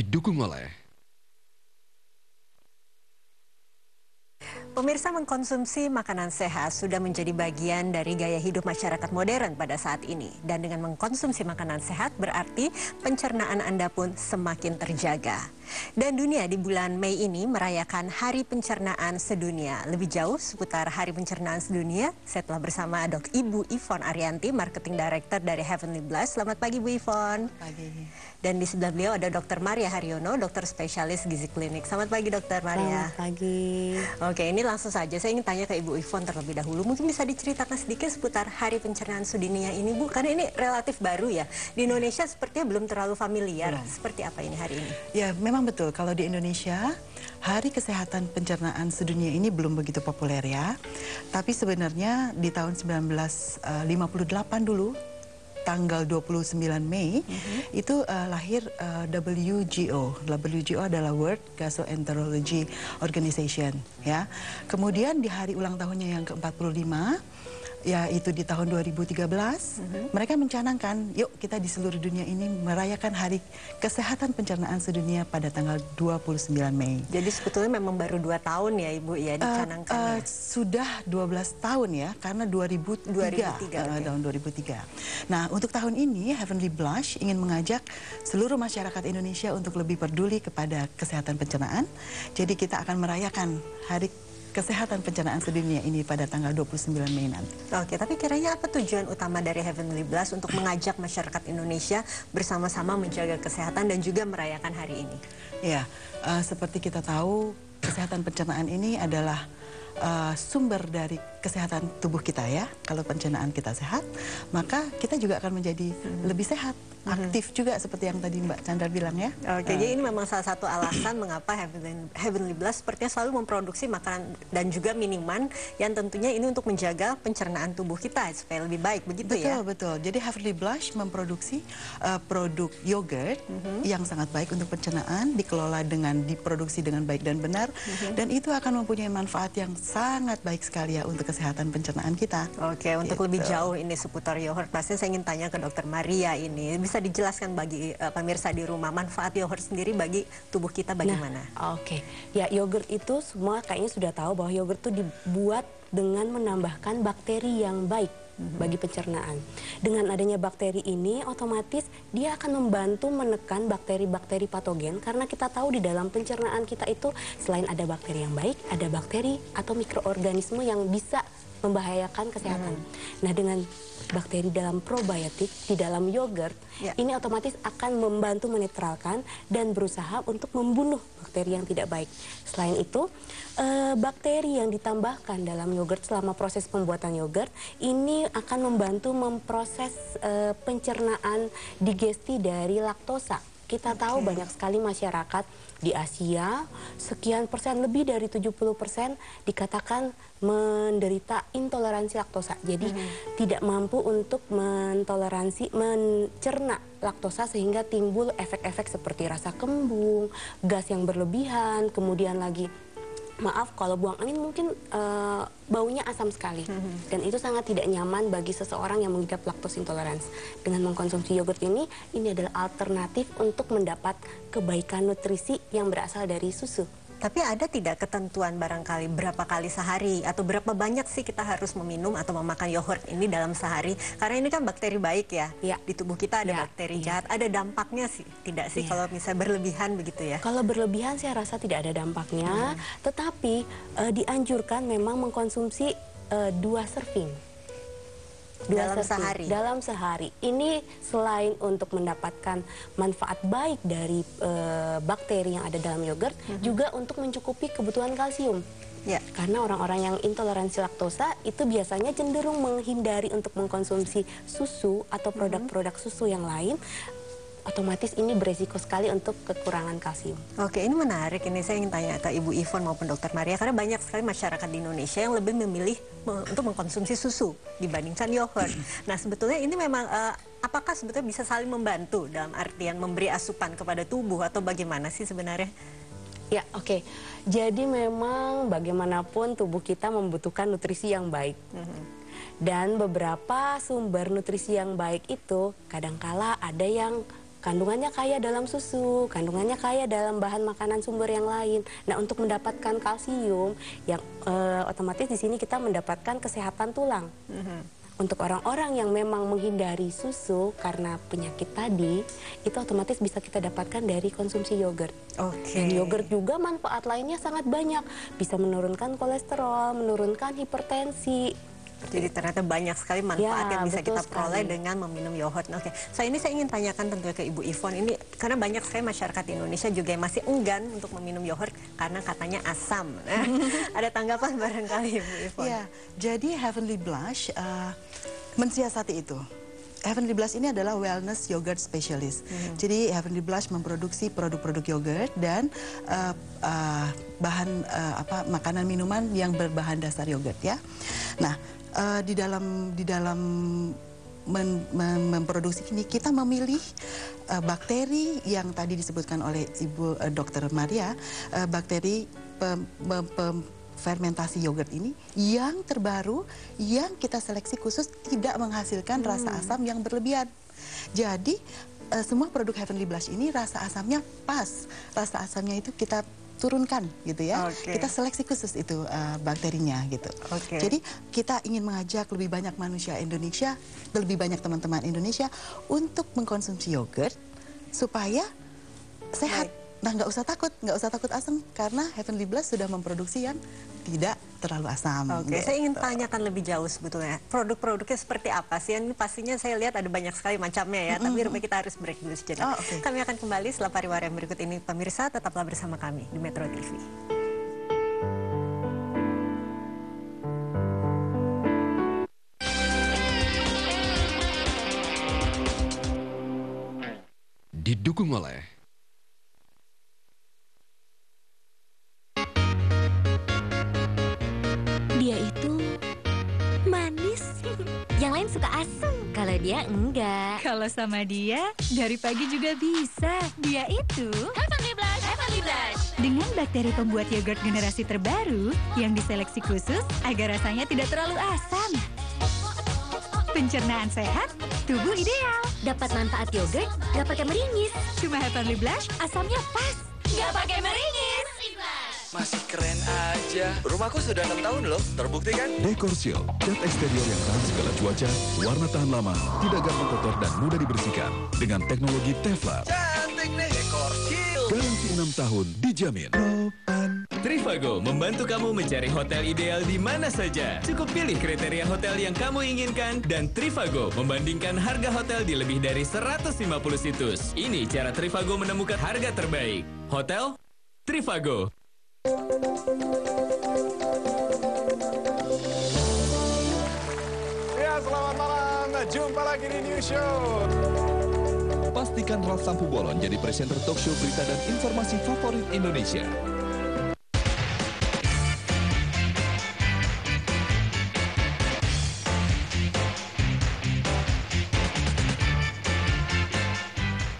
didukung oleh pemirsa. Mengkonsumsi makanan sehat sudah menjadi bagian dari gaya hidup masyarakat modern pada saat ini. Dan dengan mengkonsumsi makanan sehat berarti pencernaan Anda pun semakin terjaga. Dan dunia di bulan Mei ini merayakan Hari Pencernaan Sedunia. Lebih jauh seputar Hari Pencernaan Sedunia, saya telah bersama Ibu Yvonne Arianti, Marketing Director dari Heavenly Blush. Selamat pagi Bu Yvonne. Pagi. Dan di sebelah beliau ada Dr. Maria Haryono, dokter spesialis gizi klinik. Selamat pagi Dr. Maria. Selamat pagi. Oke, ini langsung saja saya ingin tanya ke Ibu Yvonne terlebih dahulu. Mungkin bisa diceritakan sedikit seputar Hari Pencernaan Sedunia ini, Bu, karena ini relatif baru ya. Di Indonesia sepertinya belum terlalu familiar. Seperti apa ini hari ini? Ya, memang betul. Kalau di Indonesia, Hari Kesehatan Pencernaan Sedunia ini belum begitu populer ya. Tapi sebenarnya di tahun 1958 dulu, tanggal 29 Mei, itu lahir WGO. WGO adalah World Gastroenterology Organization, ya. Kemudian di hari ulang tahunnya yang ke-45, yaitu di tahun 2013, mereka mencanangkan, yuk kita di seluruh dunia ini merayakan Hari Kesehatan Pencernaan Sedunia pada tanggal 29 Mei. Jadi sebetulnya memang baru 2 tahun ya Ibu ya dicanangkan. Sudah 12 tahun ya, karena 2003 tahun 2003. Nah, untuk tahun ini Heavenly Blush ingin mengajak seluruh masyarakat Indonesia untuk lebih peduli kepada kesehatan pencernaan. Jadi kita akan merayakan Hari Kesehatan Pencernaan Sedunia ini pada tanggal 29 Mei nanti. Oke, tapi kiranya apa tujuan utama dari Heavenly Blush untuk mengajak masyarakat Indonesia bersama-sama menjaga kesehatan dan juga merayakan hari ini? Ya, seperti kita tahu, kesehatan pencernaan ini adalah sumber dari kesehatan tubuh kita ya. Kalau pencernaan kita sehat, maka kita juga akan menjadi lebih sehat, aktif juga seperti yang tadi Mbak Chandra bilang ya. Oke, jadi ini memang salah satu alasan mengapa Heavenly Blush sepertinya selalu memproduksi makanan dan juga minuman yang tentunya ini untuk menjaga pencernaan tubuh kita supaya lebih baik, begitu ya? Betul. Jadi Heavenly Blush memproduksi produk yogurt yang sangat baik untuk pencernaan, dikelola diproduksi dengan baik dan benar, dan itu akan mempunyai manfaat yang sangat baik sekali ya untuk kesehatan pencernaan kita. Oke, untuk lebih jauh ini seputar yogurt, pasti saya ingin tanya ke Dokter Maria ini. Bisa dijelaskan bagi pemirsa di rumah manfaat yogurt sendiri bagi tubuh kita bagaimana? Oke. Ya, yogurt itu semua kayaknya sudah tahu bahwa yogurt itu dibuat dengan menambahkan bakteri yang baik bagi pencernaan. Dengan adanya bakteri ini, otomatis dia akan membantu menekan bakteri-bakteri patogen, karena kita tahu di dalam pencernaan kita itu selain ada bakteri yang baik, ada bakteri atau mikroorganisme yang bisa membahayakan kesehatan. Nah, dengan bakteri dalam probiotik di dalam yogurt, ini otomatis akan membantu menetralkan dan berusaha untuk membunuh bakteri yang tidak baik. Selain itu, bakteri yang ditambahkan dalam yogurt selama proses pembuatan yogurt ini akan membantu memproses pencernaan digesti dari laktosa. Kita tahu banyak sekali masyarakat di Asia, sekian persen, lebih dari 70% dikatakan menderita intoleransi laktosa. Jadi tidak mampu untuk mencerna laktosa sehingga timbul efek-efek seperti rasa kembung, gas yang berlebihan, kemudian lagi maaf kalau buang angin mungkin baunya asam sekali, dan itu sangat tidak nyaman bagi seseorang yang mengidap laktos intoleransi. Dengan mengkonsumsi yogurt ini adalah alternatif untuk mendapat kebaikan nutrisi yang berasal dari susu. Tapi ada tidak ketentuan barangkali berapa kali sehari atau berapa banyak sih kita harus meminum atau memakan yogurt ini dalam sehari? Karena ini kan bakteri baik ya, di tubuh kita ada bakteri jahat, ada dampaknya sih tidak sih kalau misalnya berlebihan begitu ya? Kalau berlebihan saya rasa tidak ada dampaknya, tetapi dianjurkan memang mengkonsumsi 2 serving. Dalam sehari. Ini selain untuk mendapatkan manfaat baik dari bakteri yang ada dalam yogurt, juga untuk mencukupi kebutuhan kalsium. Karena orang-orang yang intoleransi laktosa itu biasanya cenderung menghindari untuk mengkonsumsi susu atau produk-produk susu yang lain. Otomatis ini beresiko sekali untuk kekurangan kalsium. Oke, ini menarik. Ini saya ingin tanya ke Ibu Yvonne maupun Dokter Maria, karena banyak sekali masyarakat di Indonesia yang lebih memilih untuk mengkonsumsi susu dibandingkan yogurt. Nah, sebetulnya ini memang apakah sebetulnya bisa saling membantu dalam artian memberi asupan kepada tubuh atau bagaimana sih sebenarnya? Ya, oke. Jadi memang bagaimanapun tubuh kita membutuhkan nutrisi yang baik. Dan beberapa sumber nutrisi yang baik itu kadangkala ada yang kandungannya kaya dalam susu, kandungannya kaya dalam bahan makanan sumber yang lain. Nah, untuk mendapatkan kalsium, yang otomatis di sini kita mendapatkan kesehatan tulang. Untuk orang-orang yang memang menghindari susu karena penyakit tadi, itu otomatis bisa kita dapatkan dari konsumsi yogurt. Dan yogurt juga manfaat lainnya sangat banyak. Bisa menurunkan kolesterol, menurunkan hipertensi. Jadi ternyata banyak sekali manfaat Ya, yang bisa betul kita peroleh sekali. dengan meminum yogurt. Oke, ini saya ingin tanyakan tentunya ke Ibu Yvonne ini, karena banyak sekali masyarakat Indonesia juga yang masih enggan untuk meminum yogurt karena katanya asam. Ada tanggapan barangkali Ibu Yvonne? Ya, jadi Heavenly Blush mensiasati itu. Heavenly Blush ini adalah wellness yogurt specialist. Jadi Heavenly Blush memproduksi produk-produk yogurt dan bahan makanan minuman yang berbahan dasar yogurt ya. Nah, di dalam memproduksi ini kita memilih bakteri yang tadi disebutkan oleh Ibu Dr. Maria, bakteri fermentasi yogurt ini yang terbaru, yang kita seleksi khusus tidak menghasilkan rasa asam yang berlebihan. Jadi semua produk Heavenly Blush ini rasa asamnya pas, rasa asamnya itu kita turunkan gitu ya. Kita seleksi khusus itu bakterinya gitu. Jadi kita ingin mengajak lebih banyak manusia Indonesia, lebih banyak teman-teman Indonesia untuk mengkonsumsi yogurt supaya sehat. Nah, nggak usah takut asam karena Heavenly Blush sudah memproduksi yang tidak terlalu asam. Saya ingin tanyakan lebih jauh sebetulnya produk-produknya seperti apa sih? Ini pastinya saya lihat ada banyak sekali macamnya ya. Tapi rupanya kita harus break dulu sejenak. Kami akan kembali setelah pariwara yang berikut ini. Pemirsa, tetaplah bersama kami di Metro TV. Didukung oleh dia itu manis, yang lain suka asam, kalau dia enggak. Kalau sama dia, dari pagi juga bisa. Dia itu Heavenly Blush, Heavenly Blush. dengan bakteri pembuat yogurt generasi terbaru yang diseleksi khusus agar rasanya tidak terlalu asam. Pencernaan sehat, tubuh ideal. Dapat manfaat yogurt, gak pakai meringis. Cuma Heavenly Blush, asamnya pas. Gak pakai meringis. Masih keren aja. Rumahku sudah 6 tahun loh, terbukti kan? Dekor Shield, cat eksterior yang tahan segala cuaca, warna tahan lama, tidak gampang kotor dan mudah dibersihkan. Dengan teknologi Teflon. Cantik nih, Dekor Shield. Garansi 6 tahun dijamin. Trivago membantu kamu mencari hotel ideal di mana saja. Cukup pilih kriteria hotel yang kamu inginkan dan Trivago membandingkan harga hotel di lebih dari 150 situs. Ini cara Trivago menemukan harga terbaik. Hotel Trivago. Ya, selamat malam. Jumpa lagi di New Show. Pastikan Ralf Sampu Bolon jadi presenter talk show berita dan informasi favorit Indonesia.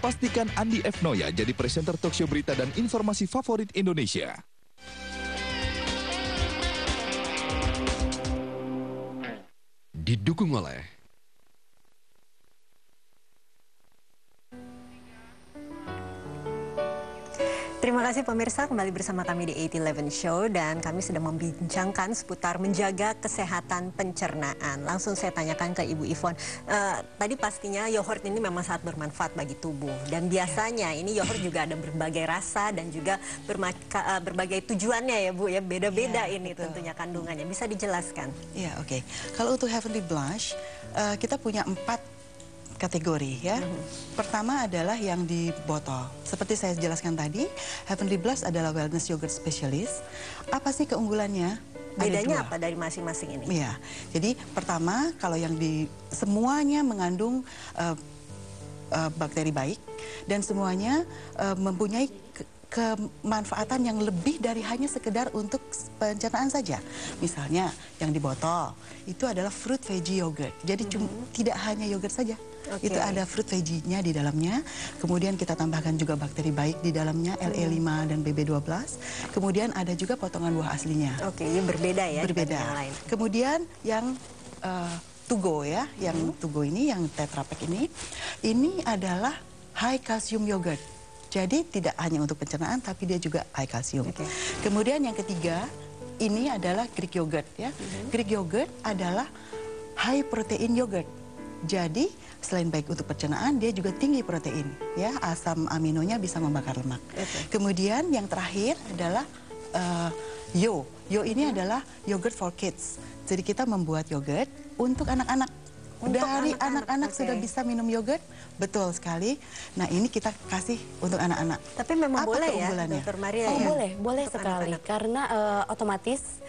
Pastikan Andi F. Noya jadi presenter talk show berita dan informasi favorit Indonesia. didukung oleh Terima kasih pemirsa, kembali bersama kami di 811 Show dan kami sedang membincangkan seputar menjaga kesehatan pencernaan. Langsung saya tanyakan ke Ibu Yvonne, tadi pastinya yogurt ini memang sangat bermanfaat bagi tubuh dan biasanya ini yogurt juga ada berbagai rasa dan juga berbagai tujuannya ya Bu ya, beda-beda ini betul. Tentunya kandungannya. Bisa dijelaskan? Ya, oke. Kalau untuk Heavenly Blush, kita punya 4 kategori ya. Pertama adalah yang di botol. Seperti saya jelaskan tadi, Heavenly Blush adalah wellness yogurt specialist. Apa sih keunggulannya? Bedanya apa dari masing-masing ini? Iya. Jadi pertama, kalau yang di semuanya mengandung bakteri baik dan semuanya mempunyai kemanfaatan yang lebih dari hanya sekedar untuk pencernaan saja. Misalnya yang di botol itu adalah fruit veggie yogurt. Jadi tidak hanya yogurt saja. Itu ada fruit veggie-nya di dalamnya. Kemudian kita tambahkan juga bakteri baik di dalamnya, LE5 dan BB12. Kemudian ada juga potongan buah aslinya. Ini berbeda ya. Berbeda. Yang lain. Kemudian yang to go ya, yang to go ini, yang Tetra Pak ini adalah high calcium yogurt. Jadi tidak hanya untuk pencernaan, tapi dia juga high calcium. Kemudian yang ketiga, ini adalah Greek yogurt ya. Greek yogurt adalah high protein yogurt. Jadi selain baik untuk pencernaan, dia juga tinggi protein ya. Asam aminonya bisa membakar lemak. Kemudian yang terakhir adalah Yo. Yo ini adalah yogurt for kids. Jadi kita membuat yogurt untuk anak-anak. Dari anak-anak sudah bisa minum yogurt, betul sekali. Nah ini kita kasih untuk anak-anak. Tapi memang boleh ya, Dr. Maria? Oh ya? Boleh sekali. Karena otomatis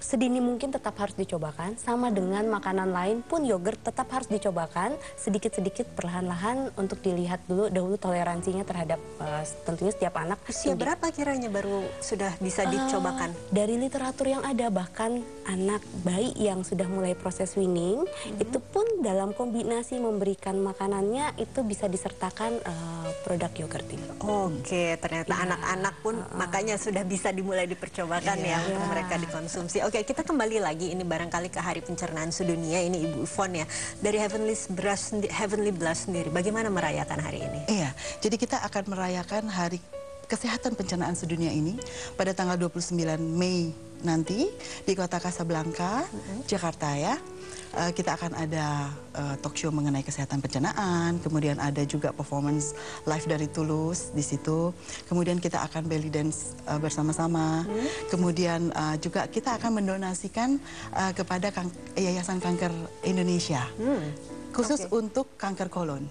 sedini mungkin tetap harus dicobakan. Sama dengan makanan lain pun yogurt tetap harus dicobakan. Sedikit-sedikit perlahan-lahan untuk dilihat dahulu toleransinya terhadap tentunya setiap anak. Usia berapa kiranya baru sudah bisa dicobakan? Dari literatur yang ada, bahkan anak bayi yang sudah mulai proses weaning, itu pun dalam kombinasi memberikan makanannya itu bisa disertakan produk yogurt ini. Oke, ternyata anak-anak pun makanya sudah bisa dimulai dipercobakan ya untuk mereka dikonsumsi. Oke, kita kembali lagi ini barangkali ke Hari Pencernaan Sedunia, ini Ibu Yvonne ya. Dari Heavenly Blast sendiri, bagaimana merayakan hari ini? Iya, jadi kita akan merayakan Hari Kesehatan Pencernaan Sedunia ini pada tanggal 29 Mei nanti di Kota Casablanca, Jakarta ya. Kita akan ada talk show mengenai kesehatan pencernaan, kemudian ada juga performance live dari Toulouse di situ. Kemudian kita akan belly dance bersama-sama. Kemudian juga kita akan mendonasikan kepada Yayasan Kanker Indonesia, khusus untuk kanker kolon.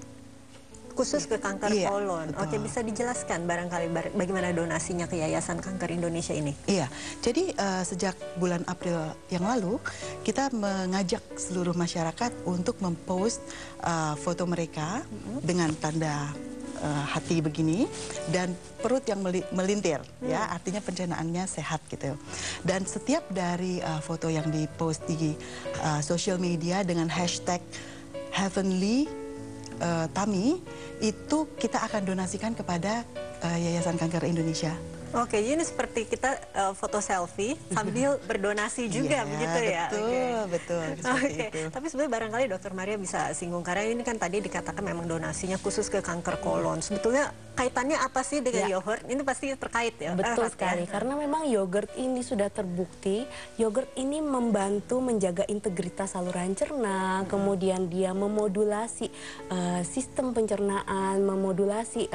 Khusus ke kanker kolon. Oke, bisa dijelaskan barangkali bagaimana donasinya ke Yayasan Kanker Indonesia ini? Iya, jadi sejak bulan April yang lalu kita mengajak seluruh masyarakat untuk mempost foto mereka dengan tanda hati begini dan perut yang melintir ya, artinya pencernaannya sehat gitu. Dan setiap dari foto yang dipost di sosial media dengan hashtag Heavenly Tummy itu kita akan donasikan kepada Yayasan Kanker Indonesia. Oke, ini seperti kita foto selfie sambil berdonasi juga, begitu ya? Betul. Oke, tapi sebenarnya barangkali Dr. Maria bisa singgung, karena ini kan tadi dikatakan memang donasinya khusus ke kanker kolon. Sebetulnya kaitannya apa sih dengan yogurt? Ini pasti terkait ya? Betul sekali, karena memang yogurt ini sudah terbukti, yogurt ini membantu menjaga integritas saluran cerna, kemudian dia memodulasi sistem pencernaan, memodulasi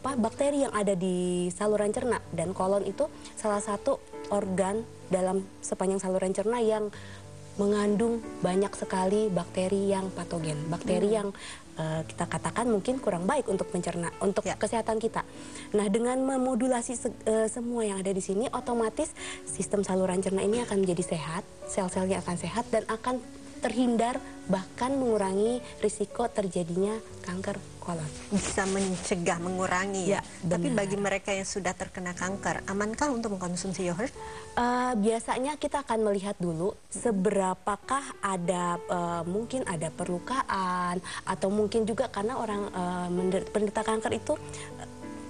bakteri yang ada di saluran cerna, dan kolon itu salah satu organ dalam sepanjang saluran cerna yang mengandung banyak sekali bakteri yang patogen, bakteri yang kita katakan mungkin kurang baik untuk pencerna, untuk kesehatan kita. Nah, dengan memodulasi semua yang ada di sini, otomatis sistem saluran cerna ini akan menjadi sehat, sel-selnya akan sehat dan akan terhindar, bahkan mengurangi risiko terjadinya kanker kolon. Bisa mencegah, mengurangi ya. Tapi bagi mereka yang sudah terkena kanker, amankah untuk mengkonsumsi yogurt? Biasanya kita akan melihat dulu seberapakah ada mungkin ada perlukaan, atau mungkin juga karena orang penderita kanker itu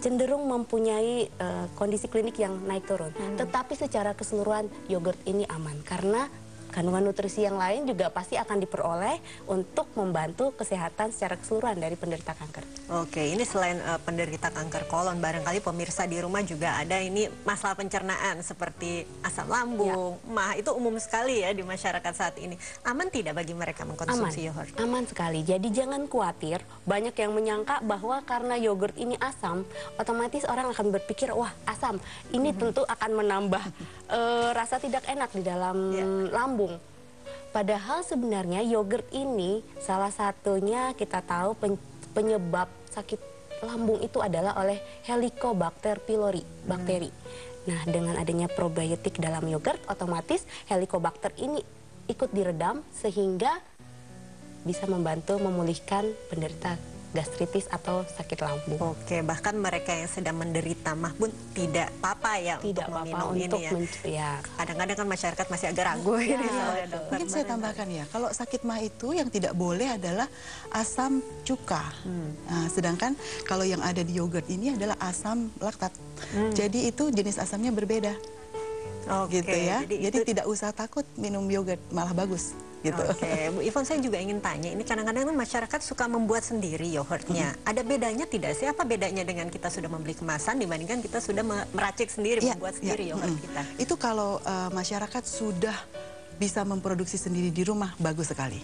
cenderung mempunyai kondisi klinik yang naik turun. Tetapi secara keseluruhan yogurt ini aman karena kandungan nutrisi yang lain juga pasti akan diperoleh untuk membantu kesehatan secara keseluruhan dari penderita kanker. Oke, ini selain penderita kanker kolon, barangkali pemirsa di rumah juga ada ini masalah pencernaan seperti asam lambung, mah, itu umum sekali ya di masyarakat saat ini. Aman tidak bagi mereka mengkonsumsi yogurt? Aman sekali, jadi jangan khawatir. Banyak yang menyangka bahwa karena yogurt ini asam, otomatis orang akan berpikir, wah asam, ini tentu akan menambah rasa tidak enak di dalam lambung. Padahal sebenarnya yogurt ini salah satunya kita tahu penyebab sakit lambung itu adalah oleh Helicobacter pylori, bakteri. Nah, dengan adanya probiotik dalam yogurt, otomatis Helicobacter ini ikut diredam sehingga bisa membantu memulihkan penderita gastritis atau sakit lambung. Oke, bahkan mereka yang sedang menderita mah pun tidak apa-apa ya untuk meminum ini ya. Kadang-kadang kan masyarakat masih agak ragu ini. Mungkin saya tambahkan ya, kalau sakit mah itu yang tidak boleh adalah asam cuka. Nah, sedangkan kalau yang ada di yogurt ini adalah asam laktat. Jadi itu jenis asamnya berbeda. Gitu ya. Jadi tidak usah takut minum yogurt, malah bagus. gitu. Oke, Bu Ivon, saya juga ingin tanya, ini kadang-kadang masyarakat suka membuat sendiri yogurtnya. Ada bedanya tidak sih? Apa bedanya dengan kita sudah membeli kemasan dibandingkan kita sudah meracik sendiri, membuat sendiri yogurt kita? Itu kalau masyarakat sudah bisa memproduksi sendiri di rumah, bagus sekali.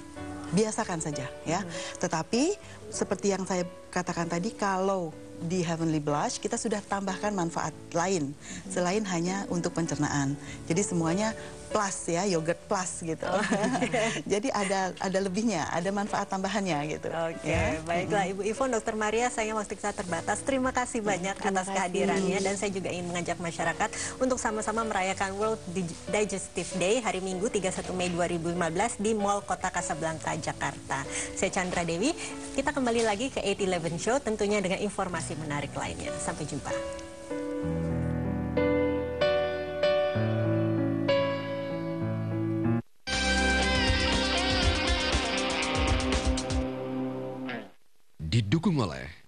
Biasakan saja ya. Tetapi seperti yang saya katakan tadi, kalau di Heavenly Blush kita sudah tambahkan manfaat lain selain hanya untuk pencernaan. Jadi semuanya plus ya, yogurt plus gitu. Jadi ada lebihnya, ada manfaat tambahannya gitu. Oke, ya. baiklah Ibu Ivon, Dr. Maria, sayang waktu kita terbatas. Terima kasih banyak atas kehadirannya, dan saya juga ingin mengajak masyarakat untuk sama-sama merayakan World Digestive Day hari Minggu 31 Mei 2015 di Mall Kota Kasablanka, Jakarta. Saya Chandra Dewi, kita kembali lagi ke 8-11 Show tentunya dengan informasi menarik lainnya. Sampai jumpa. Didukung oleh